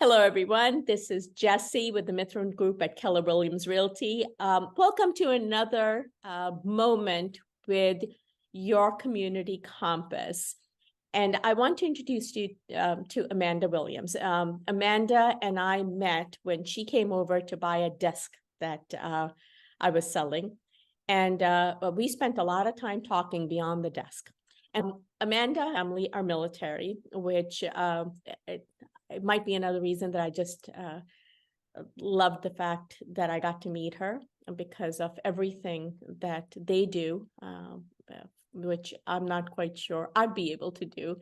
Hello, everyone. This is Jessie with the Mithran Group at Keller Williams Realty. Welcome to another moment with your community compass. And I want to introduce you to Amanda Williams. Amanda and I met when she came over to buy a desk that I was selling. And we spent a lot of time talking beyond the desk. And Amanda and family are military, which it might be another reason that I just loved the fact that I got to meet her because of everything that they do, which I'm not quite sure I'd be able to do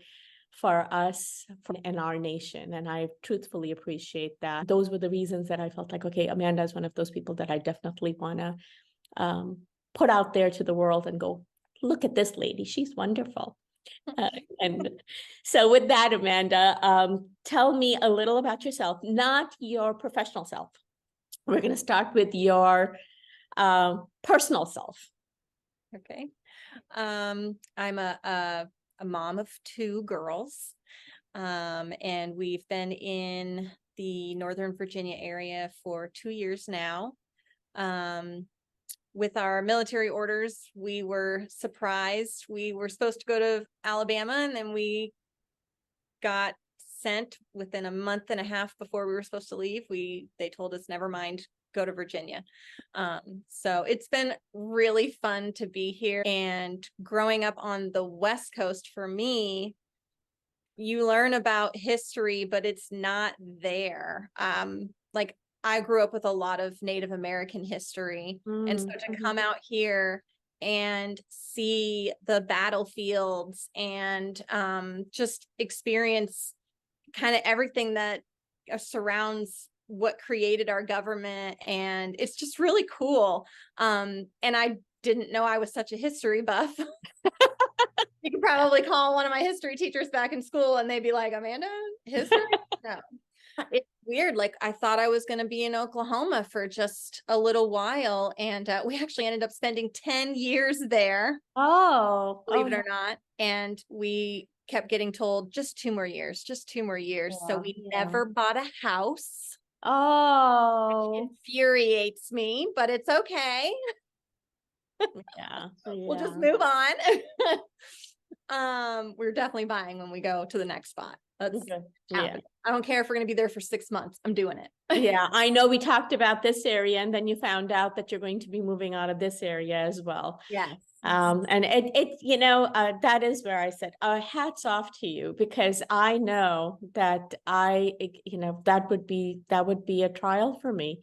for us and our nation. And I truthfully appreciate that. Those were the reasons that I felt like, okay, Amanda is one of those people that I definitely want to put out there to the world and go, look at this lady, she's wonderful. And so with that, Amanda, tell me a little about yourself, not your professional self. We're going to start with your personal self. Okay. I'm a mom of two girls, and we've been in the Northern Virginia area for 2 years now. With our military orders, we were surprised. We were supposed to go to Alabama, and then we got sent within a month and a half before we were supposed to leave. They told us, never mind, go to Virginia. So it's been really fun to be here. And growing up on the West Coast, for me, you learn about history, but it's not there. Like I grew up with a lot of Native American history. And so to come out here and see the battlefields and just experience kind of everything that surrounds what created our government. And it's just really cool. And I didn't know I was such a history buff. You could probably call one of my history teachers back in school and they'd be like, Amanda, history? No. It's weird. Like I thought I was going to be in Oklahoma for just a little while. And we actually ended up spending 10 years there. Oh, believe it or not. And we kept getting told just 2 more years, just 2 more years. Yeah, so we never bought a house. Oh, which infuriates me, but it's okay. yeah. We'll just move on. We're definitely buying when we go to the next spot. That's happening. I don't care if we're going to be there for 6 months. I'm doing it. Yeah, I know we talked about this area and then you found out that you're going to be moving out of this area as well. Yes. And it that is where I said, hats off to you, because I know that that would be a trial for me.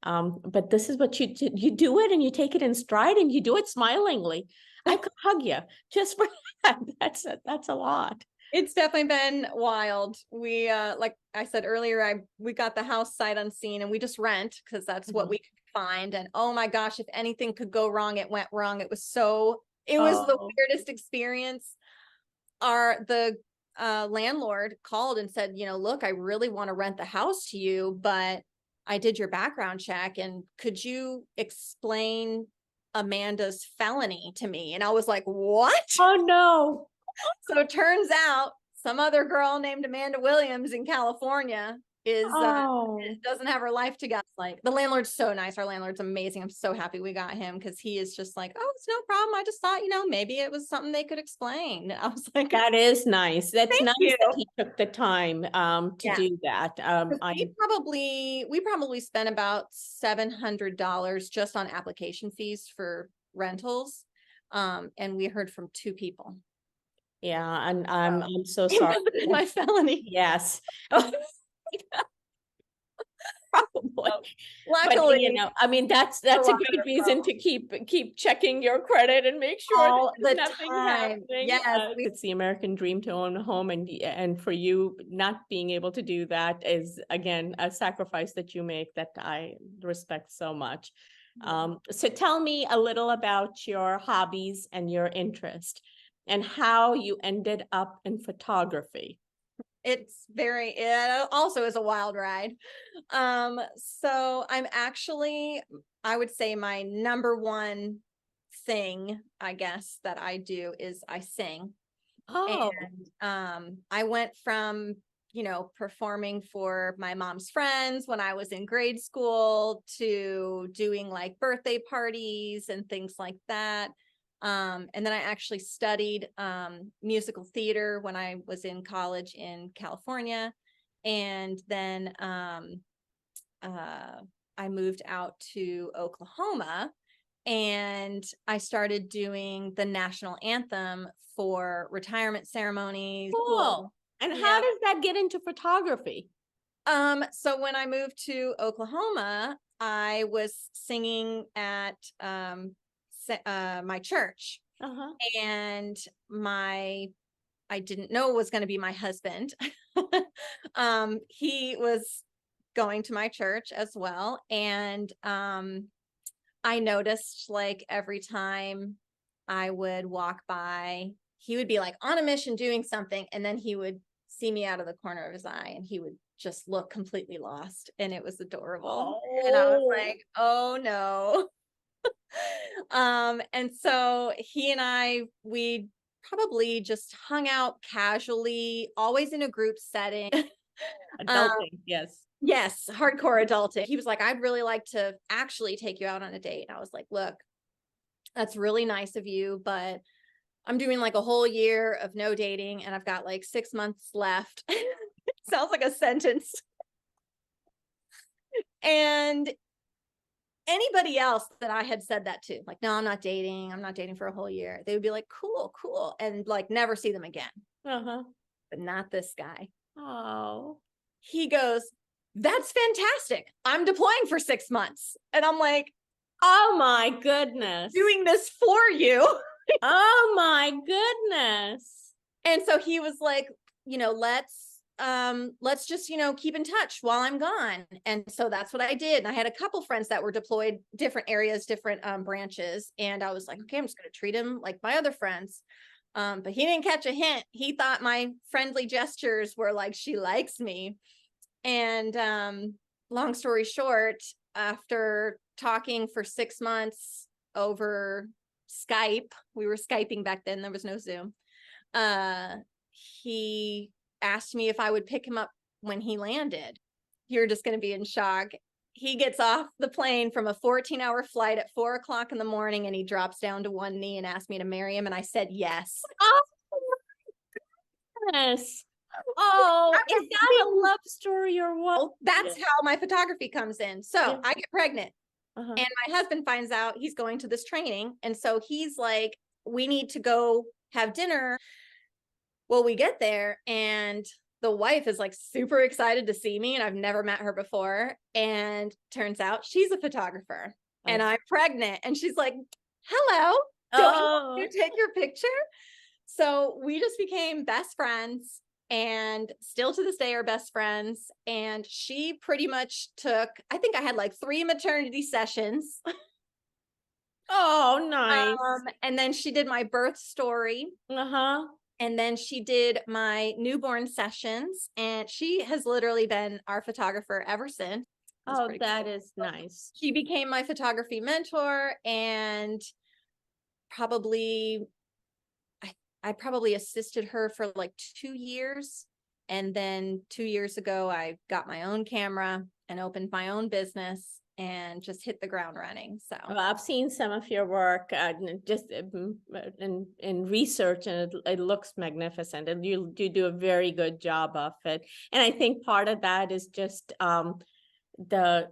But this is what you do it and you take it in stride and you do it smilingly. I could hug you just for that. That's a lot. It's definitely been wild. We, like I said earlier, we got the house sight unseen and we just rent because that's what we could find. And oh my gosh, if anything could go wrong, it went wrong. It was the weirdest experience. The landlord called and said, look, I really want to rent the house to you, but I did your background check and could you explain Amanda's felony to me? And I was like, what? Oh no. So it turns out some other girl named Amanda Williams in California doesn't have her life together. Like the landlord's so nice. Our landlord's amazing. I'm so happy we got him because he is just like, oh, it's no problem. I just thought, maybe it was something they could explain. I was like, that is nice. That's nice you. that he took the time to do that. We probably spent about $700 just on application fees for rentals. And we heard from 2 people. Yeah, and I'm so sorry. My felony. Yes. Probably. Luckily, but, I mean, that's a good reason to keep checking your credit and make sure all the nothing time. happening. Yes, it's the American dream to own a home, and for you not being able to do that is again a sacrifice that you make that I respect so much. So tell me a little about your hobbies and your interest and how you ended up in photography. It also is a wild ride. So I'm actually, I would say my number one thing, I guess, that I do is I sing. Oh. And I went from, performing for my mom's friends when I was in grade school, to doing like birthday parties and things like that. And then I actually studied musical theater when I was in college in California. And then I moved out to Oklahoma, and I started doing the national anthem for retirement ceremonies. Cool. And how Yeah. does that get into photography? So when I moved to Oklahoma, I was singing at my church, Uh-huh. and I didn't know it was going to be my husband. He was going to my church as well, and I noticed, like, every time I would walk by, he would be like on a mission doing something, and then he would see me out of the corner of his eye, and he would just look completely lost, and it was adorable. And I was like, oh no. And so he and we probably just hung out casually, always in a group setting. Adulting, yes. Yes, hardcore adulting. He was like, I'd really like to actually take you out on a date. And I was like, look, that's really nice of you, but I'm doing like a whole year of no dating, and I've got like 6 months left. Sounds like a sentence. And anybody else that I had said that to, like, no, I'm not dating for a whole year, they would be like, cool, cool, and like never see them again. Uh-huh. But not this guy. Oh. He goes, that's fantastic, I'm deploying for 6 months. And I'm like, Oh my goodness. doing this for you. Oh my goodness. And so he was like, let's just, keep in touch while I'm gone. And so that's what I did. And I had a couple friends that were deployed different areas, different branches. And I was like, okay, I'm just going to treat him like my other friends. But he didn't catch a hint. He thought my friendly gestures were like, she likes me. And long story short, after talking for 6 months over Skype, we were Skyping back then, there was no Zoom. He asked me if I would pick him up when he landed. You're just going to be in shock. He gets off the plane from a 14-hour flight at 4 o'clock in the morning, and he drops down to one knee and asked me to marry him. And I said yes. Oh my goodness. Oh, is that a love story or what? That's how my photography comes in. So Yeah. I get pregnant. Uh-huh. And my husband finds out he's going to this training. And so he's like, we need to go have dinner. Well, we get there, and the wife is like super excited to see me, and I've never met her before. And turns out she's a photographer, and I'm pregnant. And she's like, hello, don't you want to take your picture? So we just became best friends, and still to this day are best friends. And she pretty much took, I think I had like 3 maternity sessions. Oh, nice. And then she did my birth story. Uh-huh. And then she did my newborn sessions, and she has literally been our photographer ever since. Oh, that is nice. She became my photography mentor, and I probably assisted her for like 2 years. And then 2 years ago, I got my own camera and opened my own business and just hit the ground running. So Well, I've seen some of your work just in research, and it looks magnificent, and you do a very good job of it. And I think part of that is just the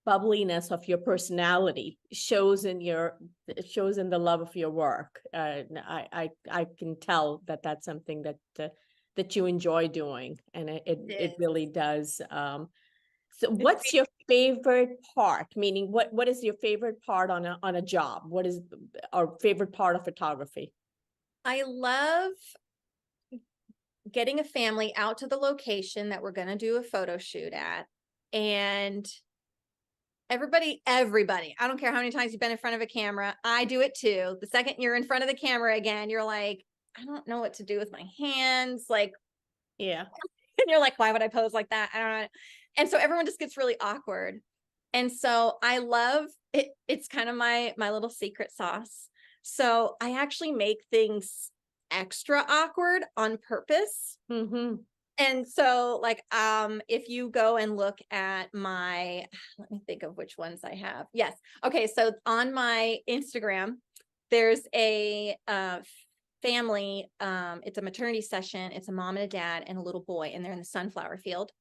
bubbliness of your personality shows in the love of your work. I can tell that that's something that you enjoy doing, and it really does. So what's your favorite part? Meaning, what is your favorite part on a job? What is our favorite part of photography? I love getting a family out to the location that we're going to do a photo shoot at. And everybody, I don't care how many times you've been in front of a camera, I do it too. The second you're in front of the camera again, you're like, I don't know what to do with my hands. Like, Yeah. and you're like, why would I pose like that? I don't know. And so everyone just gets really awkward. And so I love it. It's kind of my little secret sauce. So I actually make things extra awkward on purpose. Mm-hmm. And so like, if you go and look at my, let me think of which ones I have. Yes. Okay. So on my Instagram, there's a, family, it's a maternity session. It's a mom and a dad and a little boy, and they're in the sunflower field.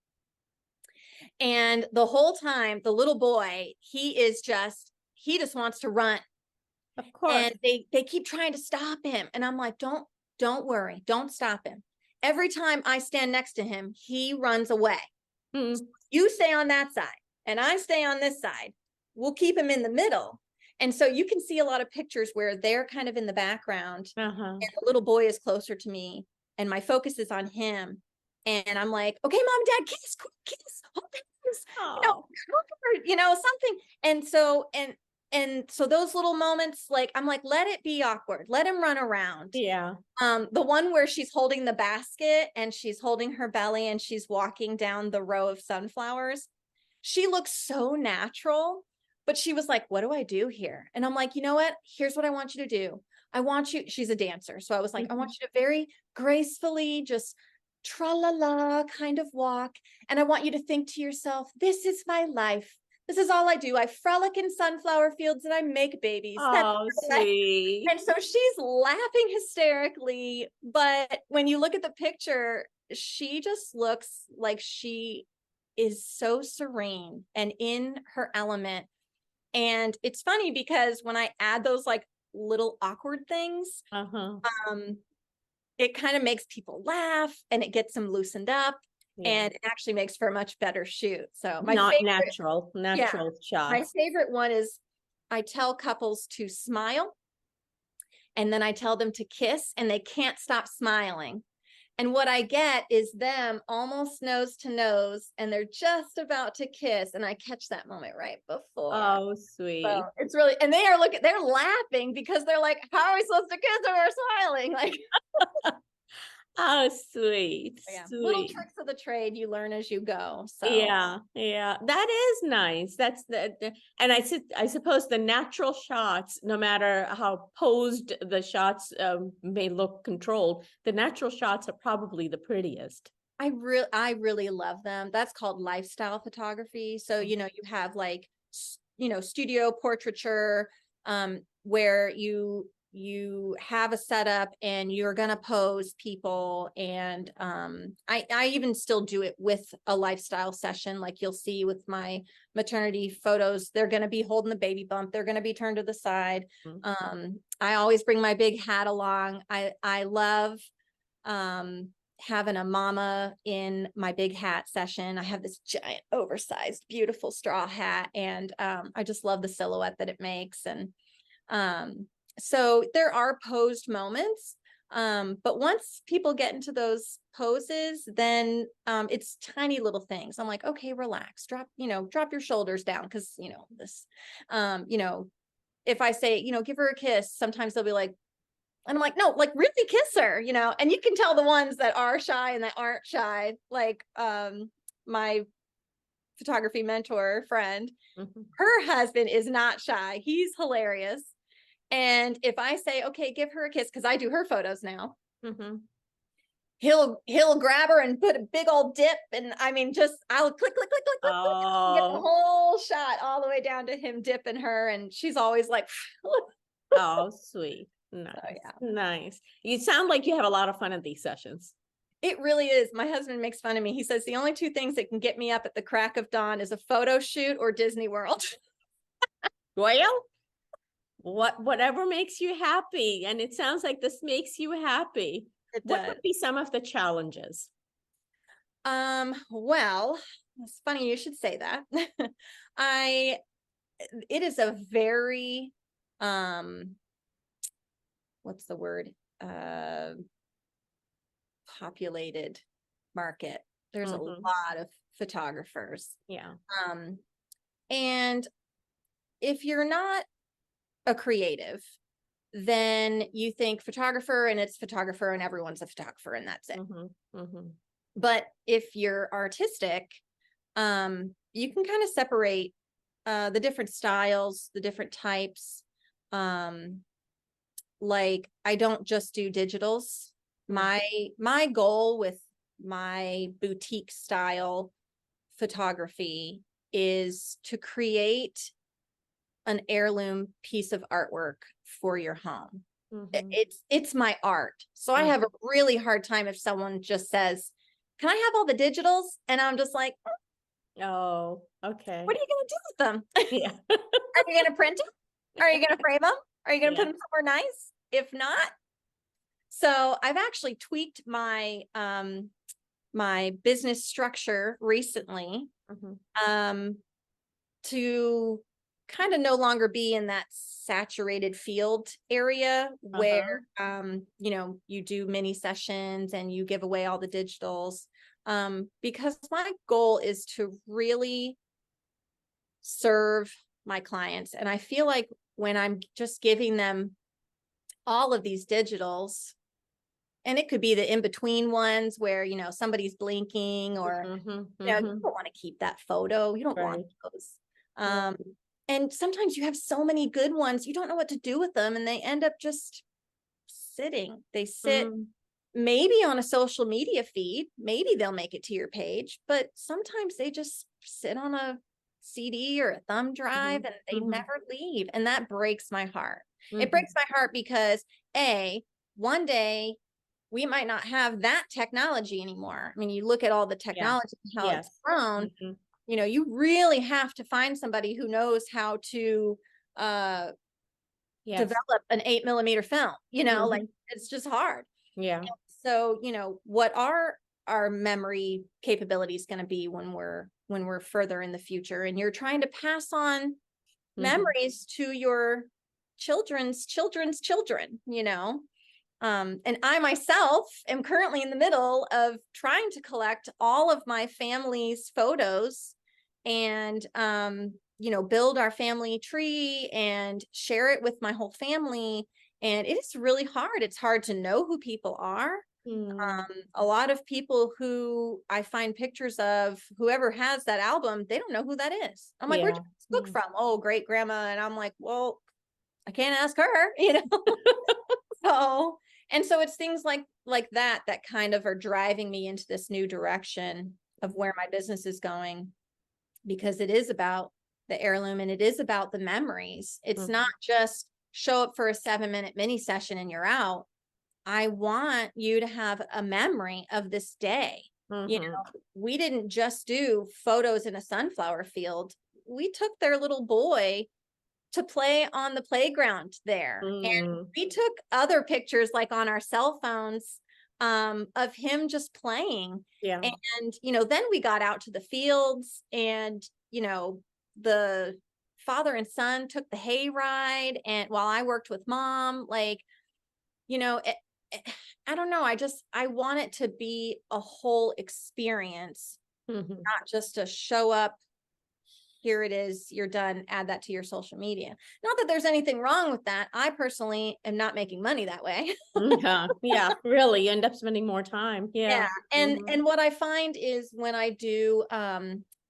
And the whole time, the little boy, he just wants to run. Of course. And they keep trying to stop him. And I'm like, don't worry, don't stop him. Every time I stand next to him, he runs away. Mm. You stay on that side and I stay on this side. We'll keep him in the middle. And so you can see a lot of pictures where they're kind of in the background and the little boy is closer to me and my focus is on him. And I'm like, okay, mom, dad, kiss, hold hands, something. And so those little moments, like, I'm like, let it be awkward. Let him run around. Yeah. The one where she's holding the basket and she's holding her belly and she's walking down the row of sunflowers. She looks so natural, but she was like, what do I do here? And I'm like, you know what? Here's what I want you to do. She's a dancer. So I was like, I want you to very gracefully just tra-la-la kind of walk. And I want you to think to yourself, this is my life. This is all I do. I frolic in sunflower fields and I make babies. Oh, sweet. And so she's laughing hysterically. But when you look at the picture, she just looks like she is so serene and in her element. And it's funny because when I add those like little awkward things, it kind of makes people laugh and it gets them loosened up. Yeah. And it actually makes for a much better shoot. So my natural shot. My favorite one is I tell couples to smile and then I tell them to kiss and they can't stop smiling. And what I get is them almost nose to nose and they're just about to kiss. And I catch that moment right before. Oh, sweet. So it's really, and they're laughing because they're like, how are we supposed to kiss when we're smiling? Like, oh, sweet. Yeah. Sweet. Little tricks of the trade you learn as you go. So yeah, that is nice. That's and I suppose the natural shots, no matter how posed the shots may look controlled, the natural shots are probably the prettiest. I really love them. That's called lifestyle photography. So, you have like, studio portraiture, where you have a setup and you're going to pose people. And I even still do it with a lifestyle session. Like you'll see with my maternity photos, they're going to be holding the baby bump. They're going to be turned to the side. I always bring my big hat along. I love having a mama in my big hat session. I have this giant oversized, beautiful straw hat. And I just love the silhouette that it makes. And so there are posed moments, but once people get into those poses, then it's tiny little things. I'm like, okay, relax, drop your shoulders down. Cause this, if I say, give her a kiss, sometimes they'll be like, and I'm like, no, like really kiss her, and you can tell the ones that are shy and that aren't shy. Like my photography mentor friend, her husband is not shy. He's hilarious. And if I say, okay, give her a kiss, because I do her photos now, he'll grab her and put a big old dip. And I mean, I'll click, click, click, click, click, and get the whole shot all the way down to him dipping her. And she's always like, oh, sweet. Nice. So, yeah. Nice. You sound like you have a lot of fun at these sessions. It really is. My husband makes fun of me. He says the only two things that can get me up at the crack of dawn is a photo shoot or Disney World. Well, whatever makes you happy. And it sounds like this makes you happy. What would be some of the challenges? Well, it's funny you should say that. It is a very, what's the word? Populated market. There's a lot of photographers. Yeah. And if you're not a creative, then you think photographer and it's photographer and everyone's a photographer and that's it. But if you're artistic, you can kind of separate the different styles, the different types. Like I don't just do digitals. My goal with my boutique style photography is to create an heirloom piece of artwork for your home. Mhm. It's my art. So I have a really hard time if someone just says, can I have all the digitals? And I'm just like, Oh, okay. what are you going to do with them? Yeah. Are you going to print them? Are you going to frame them? Are you going to Yeah. put them somewhere nice? If not, so I've actually tweaked my business structure recently, Mhm. to kind of no longer be in that saturated field area where you do mini sessions and you give away all the digitals, because my goal is to really serve my clients. And I feel like when I'm just giving them all of these digitals, and it could be the in-between ones where, somebody's blinking or, Mhm. you Mhm. don't want to keep that photo. You don't want Right. those. And sometimes you have so many good ones, you don't know what to do with them, and they end up just sitting. They sit Mm. maybe on a social media feed, maybe they'll make it to your page, but sometimes they just sit on a CD or a thumb drive Mhm. and they Mhm. never leave. And that breaks my heart. It Mhm. breaks my heart because one day we might not have that technology anymore. I mean, you look at all the Yeah. technology, how it's Yes. grown, Mhm. you really have to find somebody who knows how to Yes. develop an 8mm film, like Mhm. it's just hard. Yeah. So, what are our memory capabilities going to be when we're further in the future, and you're trying to pass on Mhm. memories to your children's children, and I myself am currently in the middle of trying to collect all of my family's photos and, build our family tree and share it with my whole family. And it is really hard. It's hard to know who people are. Mm. A lot of people who I find pictures of, whoever has that album, they don't know who that is. I'm like, where'd you Yeah. get this book Yeah. from? Oh, great grandma. And I'm like, well, I can't ask her, So, and so it's things like that kind of are driving me into this new direction of where my business is going, because it is about the heirloom and it is about the memories. It's Mhm. not just show up for a 7-minute mini session and you're out. I want you to have a memory of this day. Mhm. We didn't just do photos in a sunflower field. We took their little boy to play on the playground there. And Mm. we took other pictures like on our cell phones, of him just playing. Yeah. And, then we got out to the fields and, the father and son took the hay ride. And while I worked with mom, like, it, I don't know. I want it to be a whole experience, Mhm. not just a show up, here it is, you're done, add that to your social media. Not that there's anything wrong with that. I personally am not making money that way. Yeah. Yeah. Really, you end up spending more time. Yeah. Yeah. And Mhm. and what I find is when I do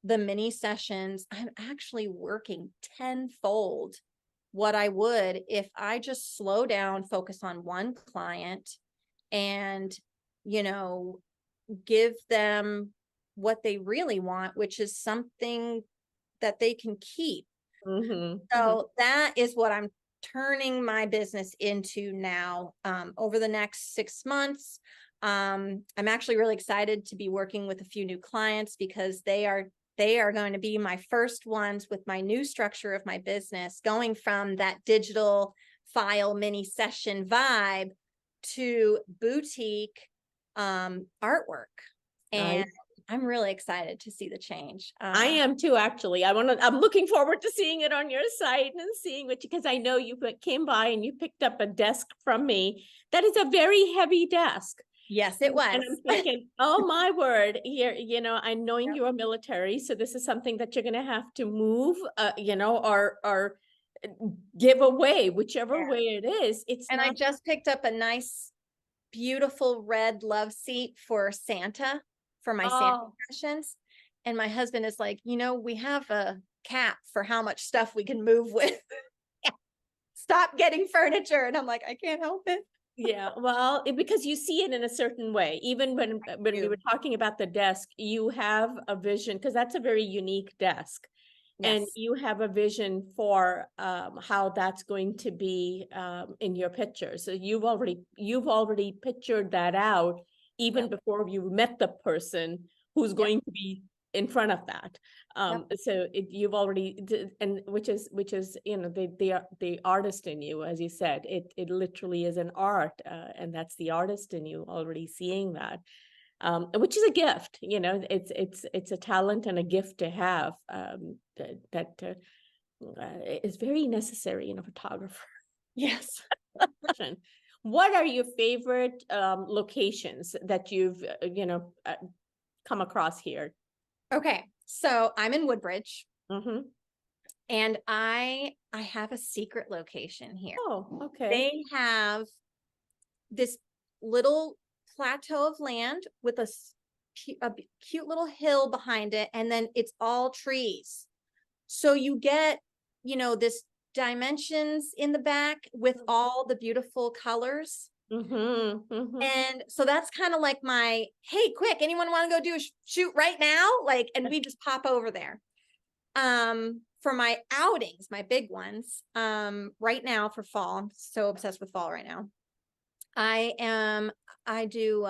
the mini sessions, I'm actually working tenfold what I would if I just slow down, focus on one client and, you know, give them what they really want, which is something that they can keep. Mhm. Mhm. So that is what I'm turning my business into now. Over the next 6 months, I'm actually really excited to be working with a few new clients because they are going to be my first ones with my new structure of my business, going from that digital file mini session vibe to boutique artwork. And Nice. I'm really excited to see the change. I am too, actually. I'm looking forward to seeing it on your site and seeing what because I know you came by and you picked up a desk from me. That is a very heavy desk. Yes, it was. And I'm thinking, oh my word, here, I'm knowing you're military, so this is something that you're gonna have to move, or give away, whichever Yeah. way it is. It's And I not. just picked up a nice, beautiful red love seat for Santa, for my Santa Oh, sessions. And my husband is like, we have a cap for how much stuff we can move with. Stop getting furniture. And I'm like, I can't help it. Yeah, well, because you see it in a certain way. Even when we do. were talking about the desk, you have a vision because that's a very unique desk. And Yes. you have a vision for how that's going to be in your picture. So you've already pictured that out even Yep. before you met the person who's Yep. going to be in front of that. Yep. So you've already and which is the artist in you, as you said, it literally is an art, and that's the artist in you already seeing that. Which is a gift, it's a talent and a gift to have, that is very necessary in a photographer. Yes. What are your favorite locations that you've come across here? Okay. So I'm in Woodbridge Mm-hmm. and I have a secret location here. Oh, okay. They have this little plateau of land with a cute little hill behind it, and then it's all trees. So you get, this dimensions in the back with all the beautiful colors. Mm-hmm. Mm-hmm. And so that's kind of like my, hey, quick, anyone want to go do a shoot right now? Like, and we just pop over there. For my outings, my big ones, right now for fall, I'm so obsessed with fall right now. I do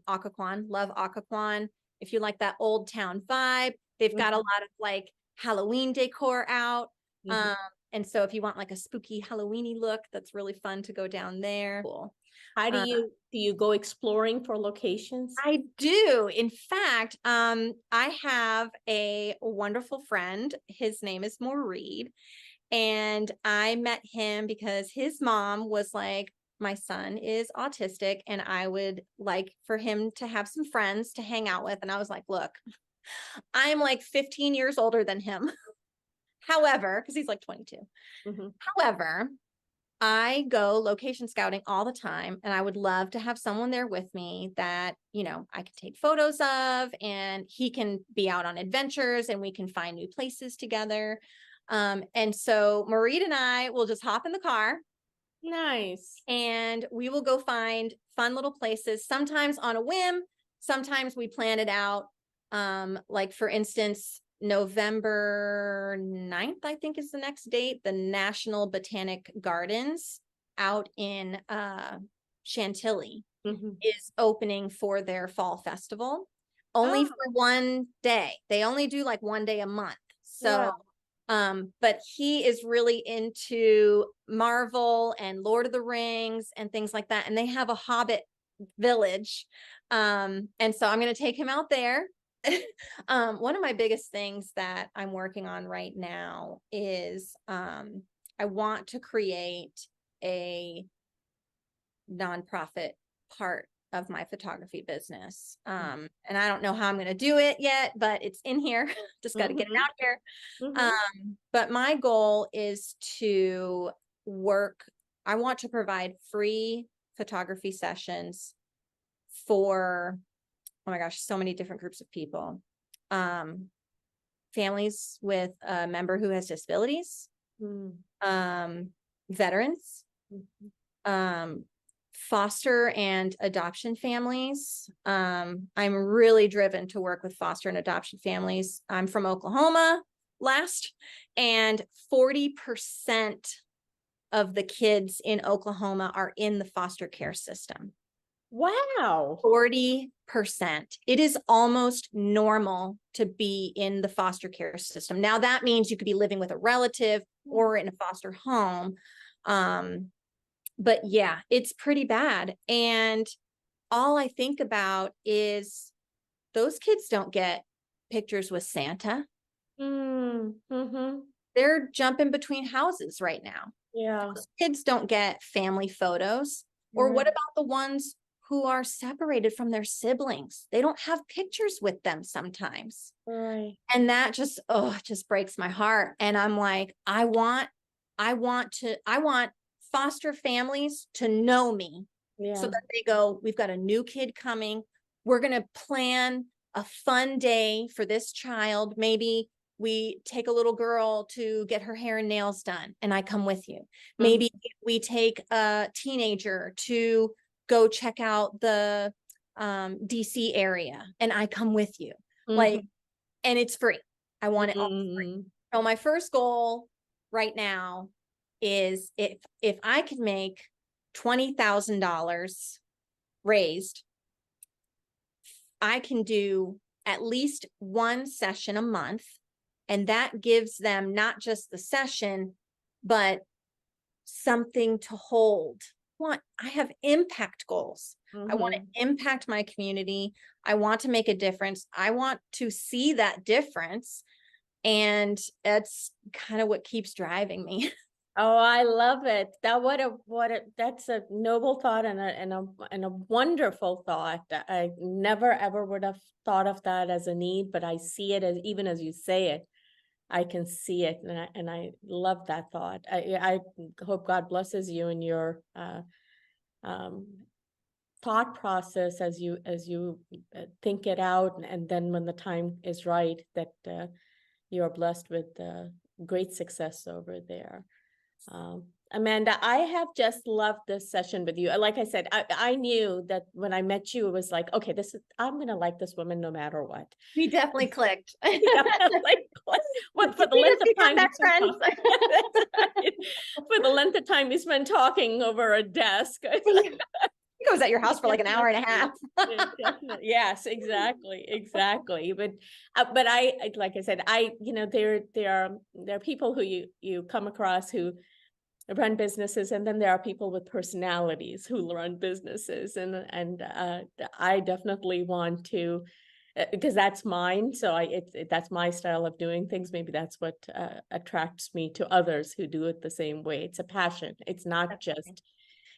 Occoquan, love Occoquan. If you like that old town vibe, they've got a lot of like Halloween decor out. Mm-hmm. And so if you want like a spooky Halloweeny look, that's really fun to go down there. Cool. How do Uh, you go exploring for locations? I do. In fact, I have a wonderful friend. His name is Maureen. And I met him because his mom was like, my son is autistic and I would like for him to have some friends to hang out with. And I was like, look, I'm like 15 years older than him. However, because he's like 22. Mm-hmm. However, I go location scouting all the time and I would love to have someone there with me that, I can take photos of and he can be out on adventures and we can find new places together. And so Maureen and I will just hop in the car Nice. and we will go find fun little places, sometimes on a whim, sometimes we plan it out. Like for instance, November 9th, I think is the next date, the National Botanic Gardens out in Chantilly Mm-hmm. is opening for their fall festival only Oh, for one day. They only do like one day a month. wow. So but he is really into Marvel and Lord of the Rings and things like that. And they have a Hobbit village. And so I'm going to take him out there. One of my biggest things that I'm working on right now is I want to create a nonprofit part of my photography business. And I don't know how I'm going to do it yet, but it's in here. Just got to get it Mm-hmm. out here. Mm-hmm. But my goal is to I want to provide free photography sessions for, oh my gosh, so many different groups of people. Families with a member who has disabilities, veterans, foster and adoption families. I'm really driven to work with foster and adoption families. I'm from Oklahoma and 40% of the kids in Oklahoma are in the foster care system. Wow. 40%. It is almost normal to be in the foster care system. Now that means you could be living with a relative or in a foster home. But yeah, it's pretty bad. And all I think about is those kids don't get pictures with Santa. Mm-hmm. They're jumping between houses right now. Yeah. Those kids don't get family photos. Or what about the ones who are separated from their siblings? They don't have pictures with them sometimes. Right. And that just, just breaks my heart. And I'm like, I want foster families to know me so Yeah. that they go, we've got a new kid coming. We're going to plan a fun day for this child. Maybe we take a little girl to get her hair and nails done and I come with you. Mm-hmm. Maybe we take a teenager to go check out the DC area and I come with you. Like, and it's free. I want it all free. So my first goal right now is if I could make $20,000 raised, I can do at least one session a month. And that gives them not just the session, but something to hold. I have impact goals. I want to impact my community. I want to make a difference. I want to see that difference. And that's kind of what keeps driving me. Oh, I love it. That's a noble thought and a wonderful thought. I never ever would have thought of that as a need, but I see it as, even as you say it, I can see it, and I love that thought. I hope God blesses you in your thought process as you think it out, and then when the time is right, that you're blessed with great success over there. Amanda, I have just loved this session with you. Like I said, I knew that when I met you, it was like, okay, I'm gonna like this woman no matter what. We definitely clicked. What for the length of time for the length of time we spent talking over a desk. I was at your house for like an hour and a half. Yes, exactly. But I, like I said, there are people who you come across who run businesses, and then there are people with personalities who run businesses, and I definitely want to, because that's mine. So that's my style of doing things. Maybe that's what attracts me to others who do it the same way. It's a passion. It's not just,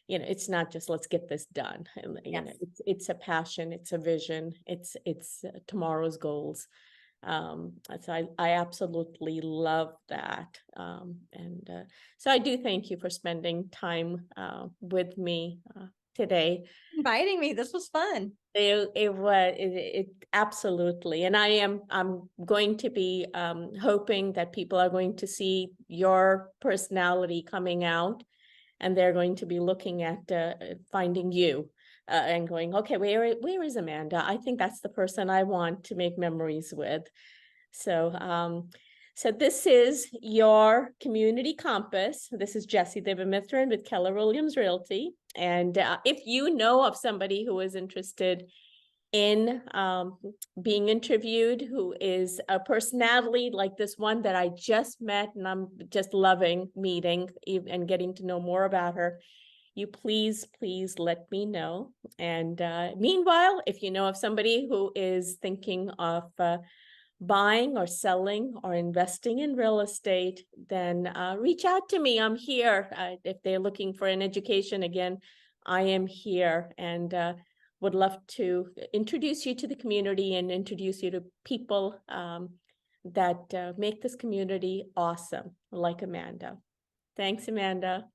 it's not just let's get this done. It's a passion. It's a vision. It's tomorrow's goals. So I absolutely love that. So I do thank you for spending time with me today. Inviting me. This was fun. It absolutely. And I'm going to be hoping that people are going to see your personality coming out, and they're going to be looking at finding you. And going, okay, where is Amanda? I think that's the person I want to make memories with. So, so this is your community compass. This is Jessie Devamithran with Keller Williams Realty. And if you know of somebody who is interested in being interviewed, who is a personality like this one that I just met, and I'm just loving meeting and getting to know more about her, you please let me know. And meanwhile, if you know of somebody who is thinking of buying or selling or investing in real estate, then reach out to me. I'm here. If they're looking for an education, again, I am here, and would love to introduce you to the community and introduce you to people that make this community awesome, like Amanda. Thanks, Amanda.